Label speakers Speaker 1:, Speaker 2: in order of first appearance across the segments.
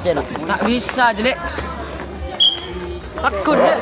Speaker 1: Tak bisa jelek. Takut deh.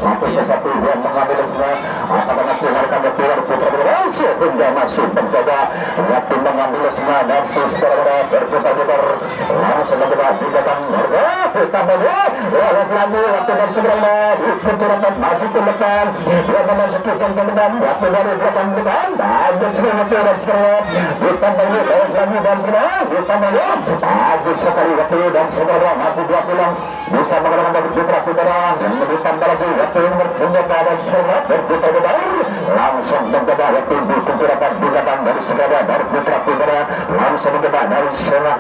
Speaker 2: Satu persatu yang mengambil semua akan mengakhirkan keluar putra berhasil hingga masih menjaga waktu mengambil semua dan secara berputar-putar langsung mencoba tindakan warga tambahnya lalu lagi waktu dari seberang diperkirakan masih ke depan yang memasukkan ke depan waktu dari belakang depan dan semua waktu dari seberang ditambahnya lagi dan seberang ditambahnya bagus sekali waktu dan seberang masih dua pulang bisa menggunakan dari putra-putra dan ditambah lagi waktu menjaga dan seberang berputar-putar langsung mencoba waktu diperkirakan tindakan dari seberang dari putra-putra langsung mencoba dari seberang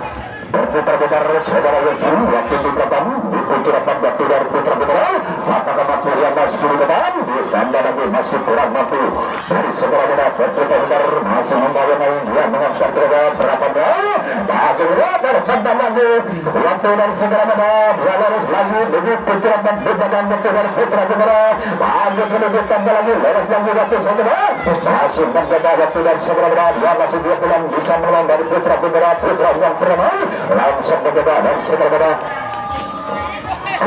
Speaker 2: berputar-putar saudara Yesus waktu di belakang diperkirakan waktu dari putra-putra apakah mampu yang masih di depan ditambah lagi masih kurang mampu dari saudara berputar-putar masih membawa yang mengambil berapa akhirnya bersambang lagi waktu dari saudara dia lurus lagi begitu putra-putra belakang waktu dari putra-putra bagus ditambah lagi lurus lagi waktu saudara masih menjaga waktu dari saudara dia masih dua pulang bisa mengulang dari putra-putra putra yang pertama langsung mencoba dan sebenarnya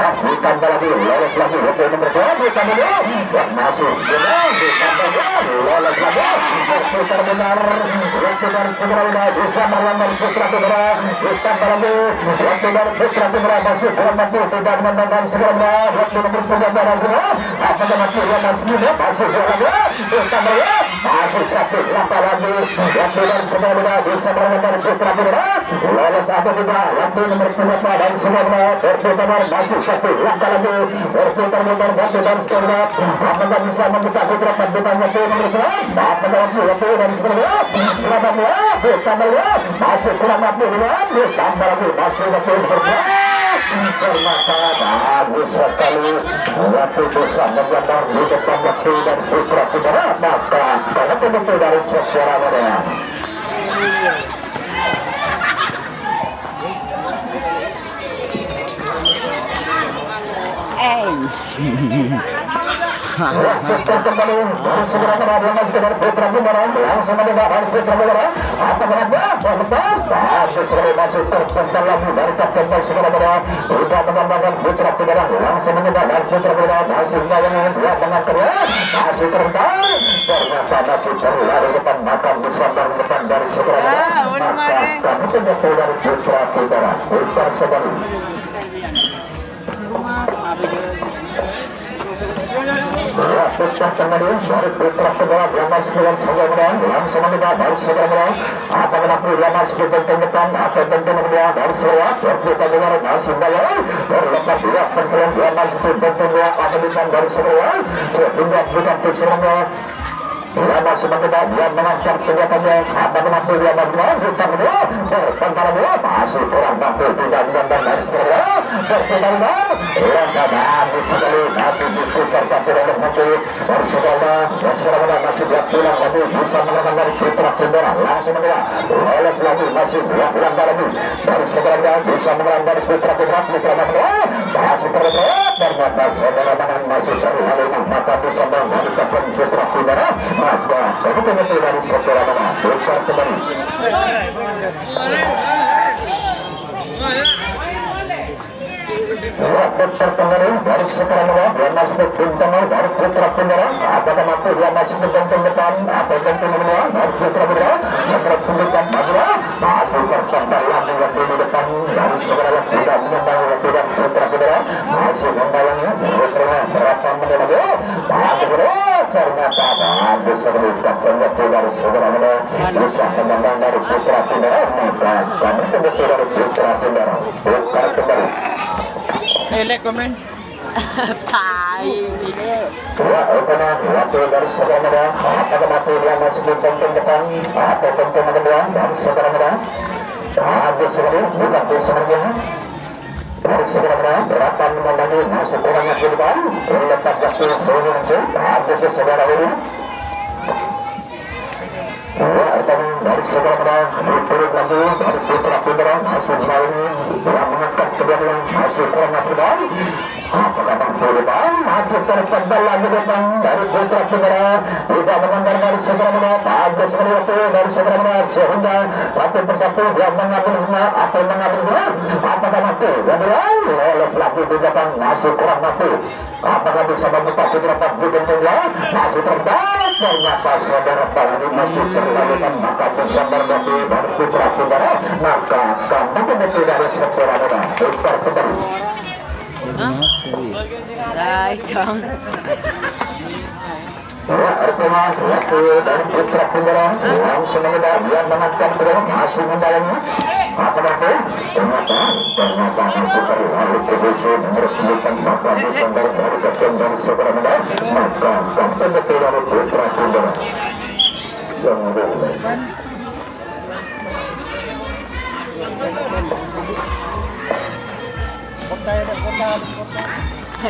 Speaker 2: ditambah lagi lolos lagi waktu nomor 2 ditambah yang masuk ditambah lolos lagi berputar benar waktu dari sebenarnya bisa melanggar putra-putra ditambah lagi waktu dari putra-putra masih kurang mampu tidak menangkan sebenarnya waktu nomor 3 dan apakah masih yang masih lagi ditambah masih satu langkah lagi waktu dari sebenarnya bisa melanggar putra-putra lolos atau tidak waktu nomor 3 dan sebenarnya berputar masih satu langkah lagi berputar-putar waktu dan sebenarnya apakah bisa membuka putra pembukaan waktu nomor 2 apakah waktu dan sebenarnya ditambah masih kurang mampu ditambah lagi masih waktu nomor 2 ternyata bagus sekali waktu bisa menggambar di depan waktu dan putra-putra maka betul-betul dari secara modern Langsung kembali segera kembali dari putra bundaran langsung menembak dari putra bundaran apa berada berlepas bagus sekali masuk terpental lagi dari kapten segera bundaran sudah mengembangkan putra bundaran langsung menembak dari putra bundaran masih melayani dia dengan keras masih terbentar ternyata masih berlari depan maka bersandar depan dari segera bundaran maka kami betul dari putra bundaran putar kembali Pusat kembali dari putra sebelah yang masih dengan sebelah langsung menembak dari sebelah apa kenapa dia masih di penting depan atau penting dia dari sebelah berputar dengan masih bayar berlepas dia penting dia masih di penting dia apa depan dari sebelah sehingga bukan putarnya dia masih menembak dia mengancam senjatanya apa kenapa dia masih bukan dia berpental dia masih kurang mampu tidak menembak dari sebelah berputar langkah bagus sekali masih diputar tapi oleh masih dari sebelah dan sebelah masih dia pulang lagi bisa menangkan dari putra bundaran langsung menembak lolos lagi masih dia pulang lagi dari sebelah bisa menangkan dari putra bundaran masih terlepas ternyata sebelah masih terlalu maka bisa menangkan putra bundaran maka begitu dari sebelah mana besar kembali putar kembali dari sekarang dia masih bintang dari putra bundaran apakah mampu dia masih bintang depan atau bintang menua dari putra bundaran yang berpunyikan madura masih terpental lagi waktu di depan dari sekarang tidak menembak waktu dan putra bundaran masih membayangnya sebenarnya berapa menit lagi ternyata bagus sekali kapten waktu dari sekarang bisa menembak dari putra bundaran maka kami betul dari putra bundaran putar kembali
Speaker 1: Elek komen. Tai.
Speaker 2: Ya, waktu dari sebenarnya apakah mampu dia masih di penting depan atau penting kedua dari sebenarnya bagus sekali bukan sebenarnya harus segera berapa memenangi masuk orangnya Sultan lepas waktu muncul habis saudara ini dari segera turun lagi dari putra putra masuk ini yang mengangkat keduanya masuk orangnya Sultan apakah Sultan masuk tercebal lagi depan dari putra putra tidak melanggar dari segera habis dari segera sehingga satu persatu yang mengambil atau mengambil apakah mati oleh lagi di depan masih kurang mati apakah bisa membuka beberapa bikin dia masih terbaik ternyata saudara ini masih terlalukan maka bisa berbagi dari putra saudara maka sampai betul dari seseorang itu kembali
Speaker 1: Chong.
Speaker 2: Artinya waktu dari putra saudara langsung mengendal yang menangkan pedang masih mendalami apa nanti ternyata masih terlalu kebusuhan meresmikan maka disandar dari kecil dari segera menang maka sampai betul dari putra saudara yang boleh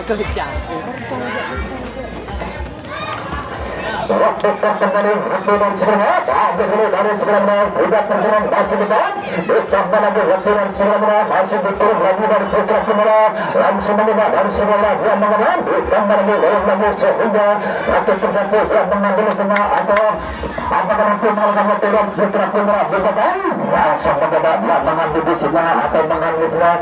Speaker 1: Kocak.
Speaker 2: waktu kembali waktu dan segera dari segera tidak terjadi masih dekat ditambah lagi waktu dan segera masih diturun lagi dari putra segera langsung menembak dari segera dia mengenal ditambah lagi lagi sehingga satu persatu yang mengambil semua atau apakah nanti melakukan turun putra segera dikatakan langsung menembak dia mengambil di sebelah atau mengambil sebelah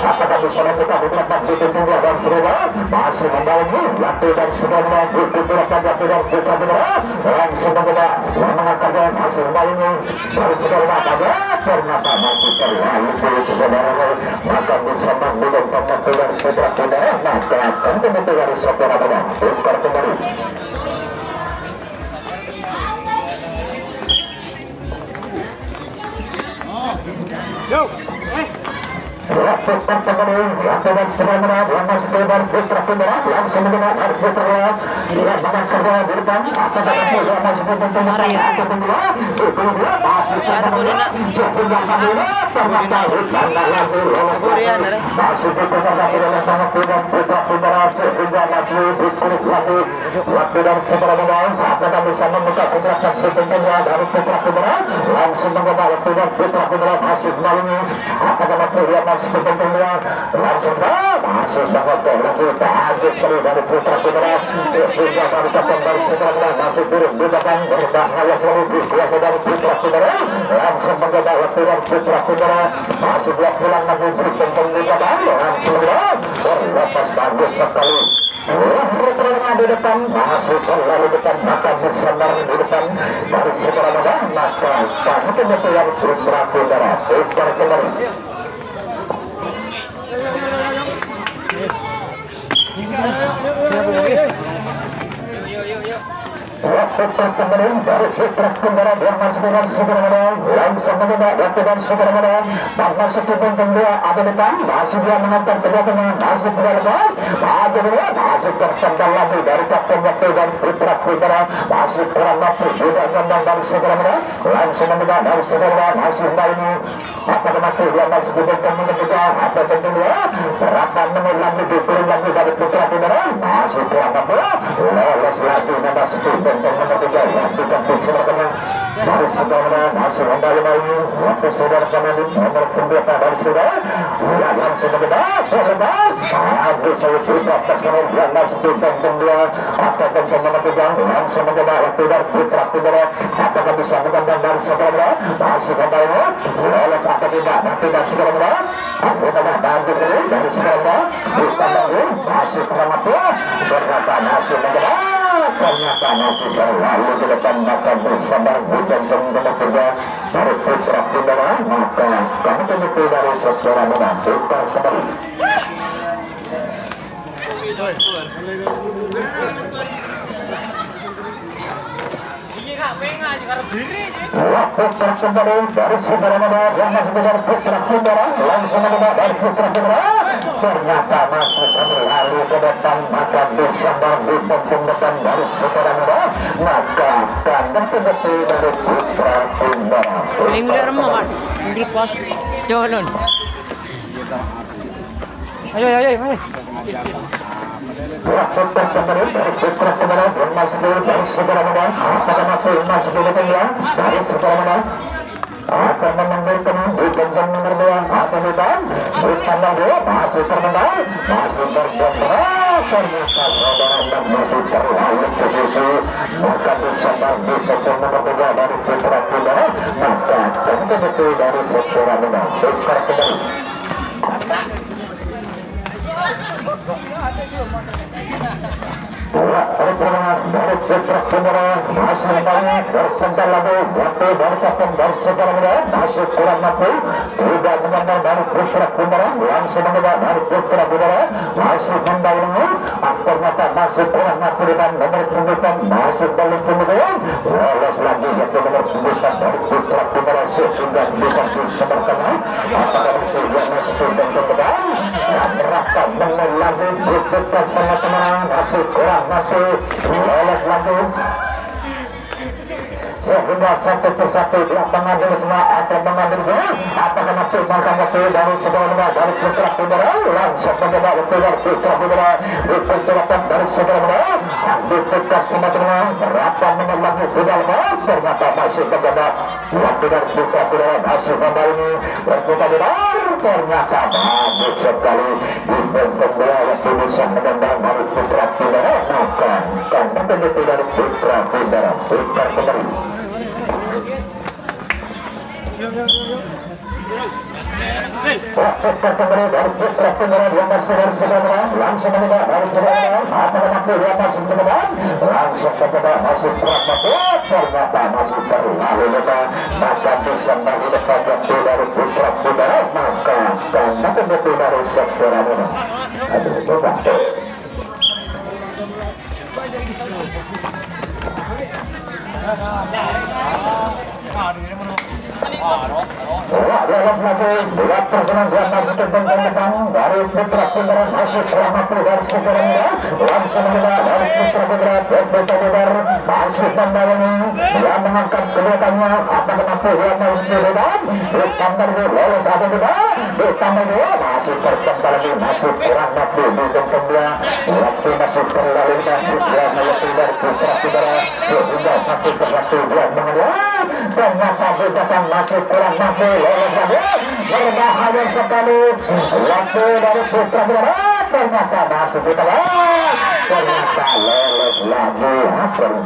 Speaker 2: apakah bisa membuka beberapa titik tinggi dan segera masih membangun waktu dan segera putra saja tidak putra segera langsung mencoba mengatakan hasil lainnya dari segala pada ternyata masih terlalu buruk saudara maka bisa membunuh pematulan putra saudara maka tentu itu dari saudara pada tukar kembali
Speaker 3: Yo,
Speaker 2: waktu kembali waktu dan segala yang masih terlibat putra saudara langsung mencoba dari putra dia mengatakan di depan apa kata dia masih bertemu atau kedua itu dia masih masih waktu dan segera apakah bisa membuka putra sebenarnya dari putra saudara langsung mencoba waktu dan putra saudara masih melalui apakah dia masih bertemu langsung masih sangat lagi habis sekali dari putra saudara sehingga dari kapten dari saudara masih turun di depan berbahaya sekali kuasa dari putra saudara langsung mencoba waktu dan putra saudara masih dia pulang lagi bertemu di depan langsung berlepas bagus sekali putra di depan masih terlalu depan maka bersandar di depan dari segera maka itu betul yang putra saudara tukar kembali waktu kembali dari putra saudara yang masih dengan segera langsung mencoba waktu dan segera dan masih dibentuk dia ada depan masih dia menonton sebelumnya masih tidak lepas ada dia masih tersandar lagi dari kapten waktu dan putra saudara masih kurang mampu juga menang dari segera langsung mencoba dari segera masih ini apa masih dia masih dibentuk juga apa tentu dia berapa menit lagi diturun lagi dari putra saudara masih kurang mampu lolos lagi masih untuk menentukan yang silakan dari saudara masih kembali lagi waktu saudara kembali nomor 9 dari saudara yang langsung menebak lepas habis saya putra personal yang masih ditonton dia akan menentukan langsung menebak waktu dari putra saudara apakah bisa menendang dari saudara masih kembali lolos atau tidak nanti dari saudara kita bantu dari saudara masih selamat berkata masih menebak ternyata masih terlalu di depan maka bersama bukan teman-teman kerja dari putra saudara maka kami tentu dari seseorang menentukan kembali waktu kembali dari saudara yang masih dengan putra saudara langsung menembak dari putra saudara ternyata masih terlalu ke depan maka bisa berbuntun depan dari saudara maka akan betul-betul dari putra saudara
Speaker 1: Paling mudah remah kan. Inggris pas. Jalan.
Speaker 3: Ayo, ayo, ayo, mari.
Speaker 2: Putra kembali dari Putra kembali masuk dulu dari segera menang. Apakah masuk dulu dari segera menang? Akan menanggalkan di bentang nomor 2 atau bukan di kandang 2 masih termenang masih terjebak ternyata saudara dan masih terlalu posisi maka disambar di sektor nomor 3 dari Putra Kudara maka tentu betul dari sektor menang Putra kembali perjalanan dari Putra Kudara masih banyak berpental lagi waktu dari kapten dari segala menang masih kurang mampu tidak menang dari Putra Kudara langsung menang dari Putra Kudara masih mendahului ternyata masih kurang mampu dengan nomor punggutan masih balik kemudian lolos lagi yaitu nomor punggutan dari Putra Kudara sehingga bisa disebarkan apakah itu yang masih sudah kemudian dan merasa menang lagi Putra sangat menang masih kurang masih lolos lagi sehingga satu persatu dia mengambil semua akan mengambil semua apakah nanti makan waktu dari sebelumnya dari Putra Kudara langsung mencoba waktu dari Putra Kudara diperkirakan dari sebelumnya dipekas teman-teman berapa menit lagi sudah lepas ternyata masih mencoba waktu dari Putra Kudara masih kembali berputar ternyata bagus sekali dibentuk bola waktu bisa menendang dari Putra Kudara maka betul dari Putra Kudara Putra kembali kembali dari Putra Kudara dia masuk dari sebelah langsung menembak dari sebelah apakah nanti dia masuk menembak langsung menembak masih kurang mampu ternyata masih terlalu lemah maka bisa bagi depan waktu dari Putra Kudara maka betul dari sektor menang aduh coba dalam lagi lihat persenangan masih tentang dari Putra Kudara masih selamat dari sejarahnya langsung menembak dari Putra Kudara Putra Kudara masih membangun yang mengangkat kelihatannya apakah mampu yang masih menembak ditambah lolos atau tidak ditambah masih terkembang lagi masih kurang mampu di gentengnya waktu masih terlalu dia melepas dari Putra Kudara sehingga satu persatu dia mengeluarkan ternyata bukan masih kurang mampu lolos lagi berbahaya sekali waktu dari Putra Kudara ternyata masih ditelan ternyata lolos lagi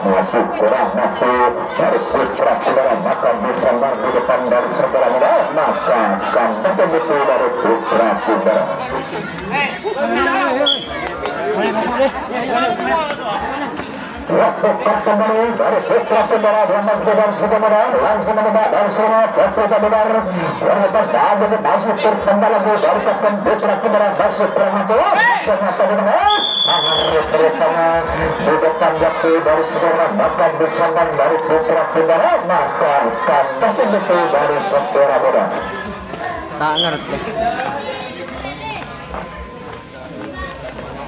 Speaker 2: masih kurang mampu dari Putra Kudara maka bisa di depan dari segala muda maka kan betul-betul dari Putra Kudara waktu kembali dari Putra Kudara dia masuk dari sebelah langsung menembak dari sebelah Putra Kudara terlepas dari masuk terkembali lagi dari kapten Putra Kudara masuk termatu ternyata menembak di depan waktu dari sebelah maka disandang dari Putra Kudara maka betul-betul dari Putra Kudara
Speaker 1: Tak ngerti.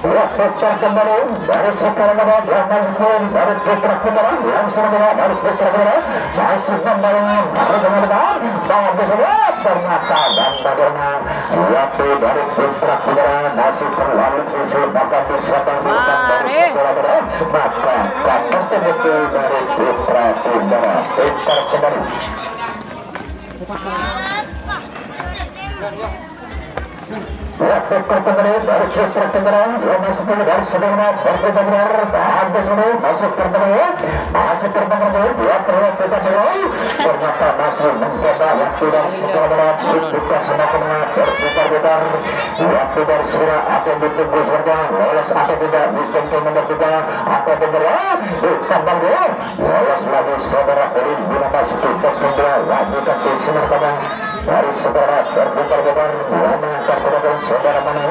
Speaker 2: Putra kembali dari sekarang ada langsung dari Putra Kudara langsung dari Putra Kudara masih membangun dari kemudian bagus ternyata dan bagaimana waktu dari Putra Kudara masih terlalu usul maka bisa bangkitkan dari Putra Kudara maka betul-betul dari Putra Kudara Putra kembali waktu kembali dari Putra Kudara yang masuk dari sebelumnya Putra Kudara habis ini masuk terbang dia terlihat bisa mulai ternyata masih mencoba waktu dari Putra Kudara semakin terbuka lebar waktu dari Sira akan ditunggu saja lolos atau tidak disentuh nomor 3 atau benar ditambah dia lolos lagi saudara Ulin bila masuk ke sembilan lagi ke sinar kadang dari saudara terbuka lebar yang mengangkat kepada saudara mana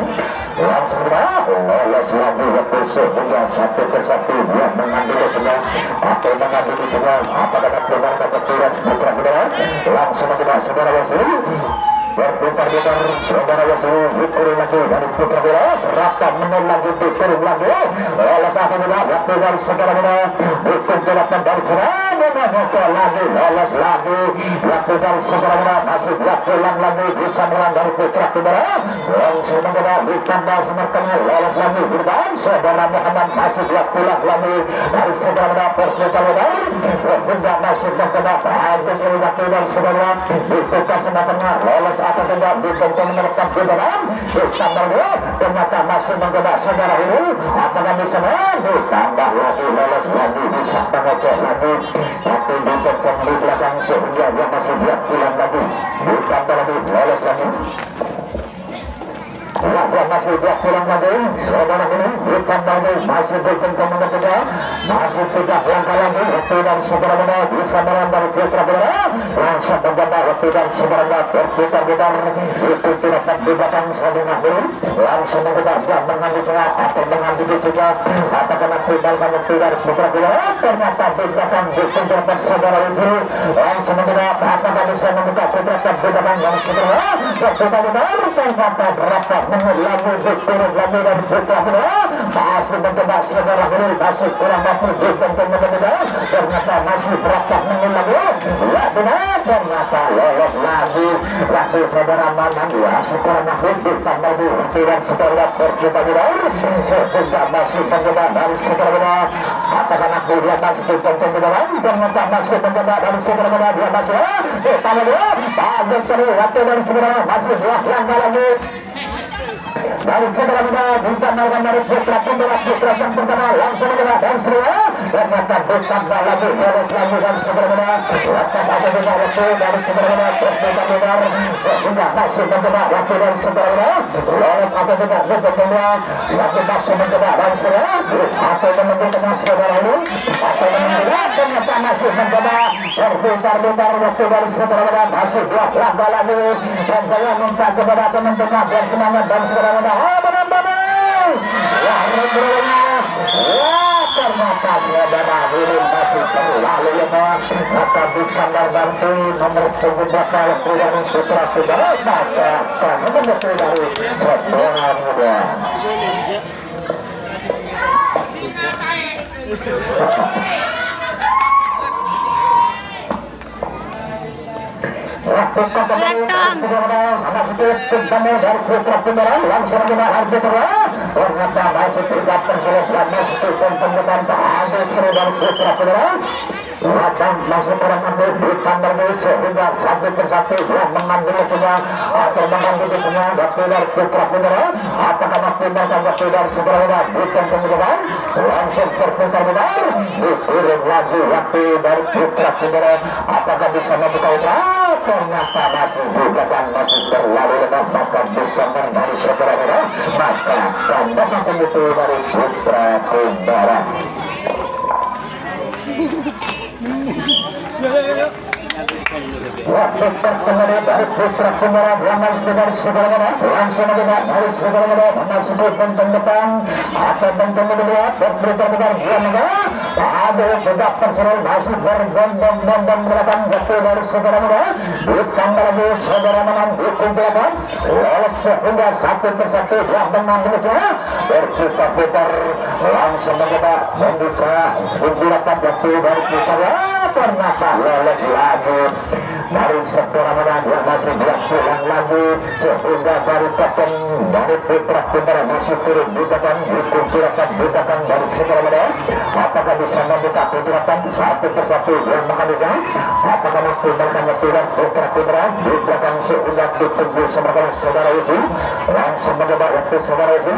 Speaker 2: langsung lolos lagi waktu sehingga satu persatu dia mengambil semua atau mengambil semua apakah keluar atau tidak Putra Kudara langsung mencoba saudara Wasili berputar-putar saudara Wasili dikurung lagi dari Putra Kudara rata menol lagi dikurung lagi lolos atau tidak waktu dari saudara Kudara dikunjulkan dari Kudara lagi lolos lagi waktu dari saudara Kudara masih dia pulang lagi bisa pulang dari Putra Kudara langsung mengenal ditambah semertanya lolos lagi berban saudara Muhammad masih dua pulang lagi dari saudara Persita Wedar hingga masih mengenal habis dari waktu dan saudara ditukar semertanya lolos atau tidak ditonton menekan di dalam ditambah dia ternyata masih mengenal saudara ini apakah bisa ditambah lagi lolos lagi bisa mengecek lagi tapi ditonton di belakang sehingga dia masih dua pulang lagi ditambah lagi lolos lagi dia masih dia pulang lagi saudara ini ditambah lagi masih bertentang mengejar masih tidak langkah lagi waktu dan saudara benar bisa melambari putra benar langsung menjaga waktu dan saudara benar berputar benar itu tidak di belakang saudara ini langsung mengejar dia mengambil celah atau mengambil juga apakah nanti dalam waktu dari putra benar ternyata di belakang disenjata saudara ini langsung mengejar apakah bisa membuka putra di belakang yang saudara berputar benar ternyata berapa lalu turun lagi dan putra benar masih mencoba saudara ini masih kurang mampu ditonton mengejar ternyata masih berapa menit lagi ya benar ternyata lolos lagi saudara Manan ya sekurang mampu ditambah di dan saudara Persita benar sehingga masih mencoba dari saudara benar apakah nanti dia masih ditonton mengejar ternyata masih mencoba dari saudara benar dia masih ditambah dia bagus sekali waktu dari saudara masih dua langkah lagi dari saudara muda bisa melakukan dari putra yang pertama langsung mengenal dan semua ternyata ditambah lagi lolos lagi dari saudara muda lepas ada juga waktu dari saudara muda Persita benar sehingga masih mengenal waktu dari saudara muda lolos ada juga ditambah lagi masih mengenal dari saudara atau menentukan saudara ini atau menentukan ternyata masih mengenal berputar waktu dari saudara muda masih dua langkah lagi dan saya minta kepada teman-teman biar semangat dan saudara muda benar-benar ya ternyata saudara ini masih terlalu lemah maka bisa bantu nomor 17 dari putra saudara maka menentu dari saudara muda dari putra beneran langsung mengenal harga ternyata masih tidak terselesaikan masih pembentukan habis dari putra beneran masih kurang ambil ditambah sehingga satu persatu yang mengambil semua atau mengambil semua waktu dari putra beneran apakah waktu dari saudara bukan pembentukan langsung terputar benar dikirim lagi waktu dari putra beneran apakah bisa membuka utara ternyata masih juga kan masih terlalu lemah maka bisa dari saudara beneran maka tanda sampai itu dari putra beneran waktu pertemuan dari putra beneran yang masih dari saudara beneran langsung dari saudara beneran masih bentung depan atau bentung kedua berputar beneran dia mengalah ada sudah terserah masih berbondong-bondong belakang waktu dari saudara beneran ditambah lagi saudara menang dikumpulan lolos sehingga satu persatu yang mengambil semua berputar-putar langsung membuka kumpulan waktu dari putra ternyata lolos lagi dari saudara menang yang masih pulang lagi sehingga dari token dari putra beneran masih turun bukakan dikumpulan bukakan dari saudara menang apakah bisa membuka kumpulan satu persatu yang mengambilnya apakah mampu melakukan turun putra beneran bukakan sehingga ditunggu sebagai saudara itu langsung mencoba waktu saudara itu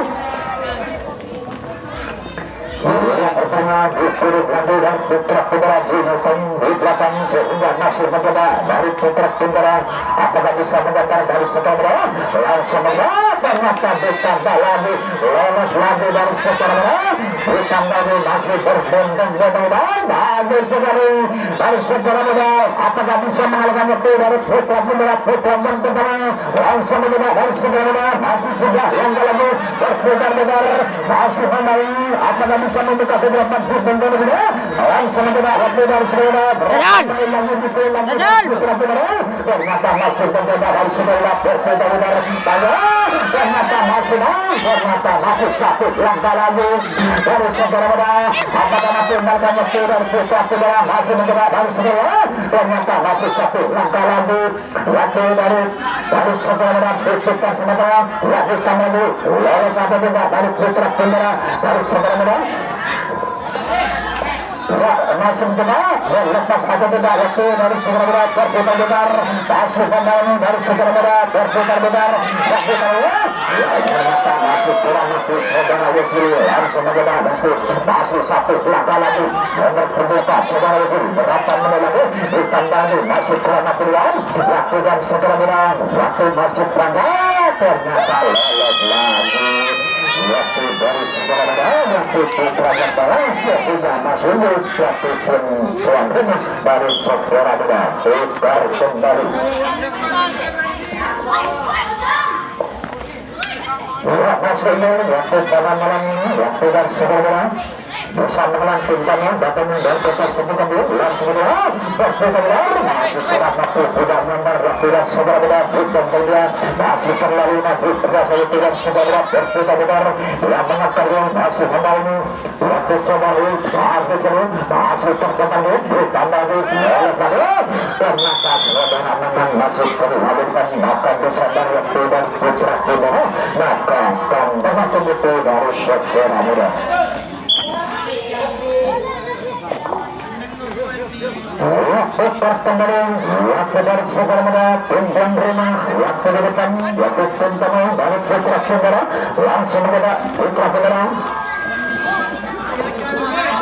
Speaker 2: yang pertama disuruh lanjut dan putra beneran di belakang sehingga masih mencoba dari putra beneran apakah bisa mendatar dari saudara langsung mencoba ternyata ditambah lagi lolos lagi dari saudara ditambah lagi masih berbondong-bondong bagus sekali dari saudara muda apakah bisa mengalahkan waktu dari putra beneran langsung mencoba dari saudara muda masih sudah langkah lagi berputar benar masih kembali apakah bisa membuka beberapa sistem berbeda langsung mencoba waktu dari saudara ternyata masih mencoba dari saudara berputar benar ternyata masih satu langkah lagi dari saudara muda apakah masih melakukan waktu dari putra beneran masih mencoba dari saudara ternyata masih satu langkah lagi waktu dari sebenarnya Putra Sumatera lakukan lagi lolos atau tidak dari Putra Sumatera dari sebenarnya masuk benar lepas atau tidak waktu dari segera berputar benar masuk kembali dari segera berputar benar ternyata masih kurang masuk saudara Yusri langsung benar masih satu langkah lagi nomor terbuka saudara Yusri berapa menit lagi ditandani masih kurang keluar waktu dan segera benar waktu masuk langkah ternyata lolos lagi waktu dari segera waktu Putra Sumatera sudah masuk satu tuan rumah dari segera benar tukar kembali waktu malam waktu dan segera bersama dengan timnya datang dari pusat sebutan dulu langsung benar masih kurang waktu sudah member waktu dan segera benar dan dia masih terlalu maju terasa itu dan segera berputar benar yang mengakarnya masih kembali waktu kembali masih seru masih terkembali ditambah di ternyata saudara menang masih seru dan akan disadar waktu dan Putra Sumatera maka tambah itu dari segera benar pusat kembali waktu dari segera muda tumpang rumah waktu di depan waktu tumpang dari Putra Sumatera langsung muda Putra Sumatera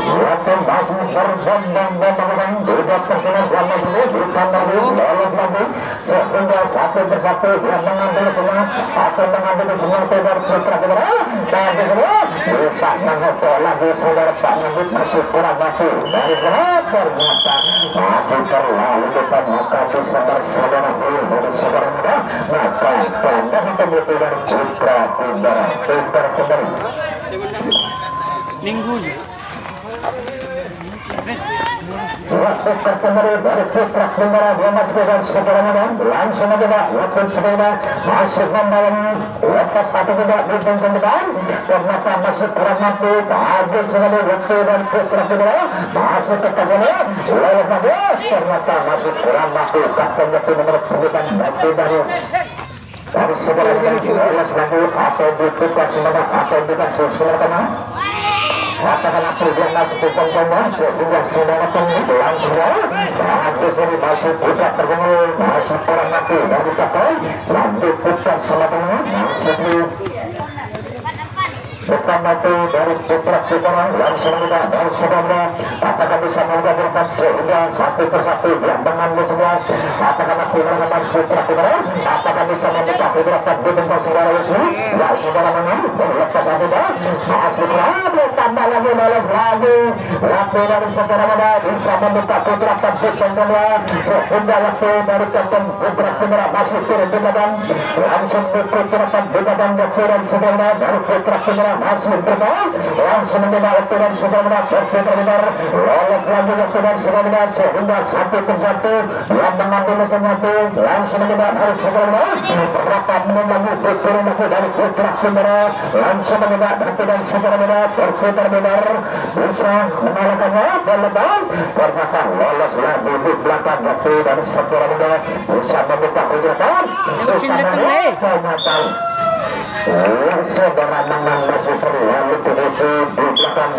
Speaker 2: waktu masih sersan dan bambang juga terkenal selama dulu ditambah dulu lolos lagi sehingga satu persatu yang mengambil semua atau mengambil semua dari Putra Sumatera dan semua bisa mengotor lagi saudara Pak Nandit masih kurang waktu dari ternyata masih terlalu depan maka bisa bersama dari saudara muda maka tanda kemudian dari Putra Sumatera tukar kembali
Speaker 1: Minggu
Speaker 2: waktu kembali dari Putra Sumatera dia masih dengan segera muda langsung saja waktu sepeda masih membawa lepas satu tidak berhitung ke depan ternyata masih kurang mampu habis sekali waktu dan Putra Sumatera masih tetap ini lolos lagi ternyata masih kurang mampu kapten waktu nomor 9 masih dari segera lolos lagi atau di Putra Sumatera atau bukan Sumatera katakan aku yang masih berkembang sehingga saudara pemilik langsung habis ini masih Putra tergumul masih kurang mampu dari kapal lanjut Putra Sumatera masih bukan mati dari Putra Sumatera langsung muda dari segera katakan bisa menggabungkan sehingga satu persatu yang mengambil semua katakan aku mengaman Putra Sumatera katakan bisa membuka hidrokan di bengkok segera itu ya saudara menang berlepas aja masih berada tambah lagi lolos lagi waktu dari segera muda bisa membuka Putra Sumatera sehingga waktu dari kapten Putra Sumatera masih turun di badan langsung di Putra Sumatera waktu dari segera dari Putra Sumatera masih bermain langsung mencoba waktu dan segera berputar benar lolos lagi waktu dan segera sehingga satu persatu yang mengambil sesuatu langsung mencoba harus segera berapa menit lagi berturun lagi dari Putra Sumatera langsung mencoba waktu dan segera berputar benar bisa mengalahkannya dan lepas ternyata lolos lagi di belakang waktu dan segera bisa membuka hujatan ternyata saudara menang masih terlalu di belakang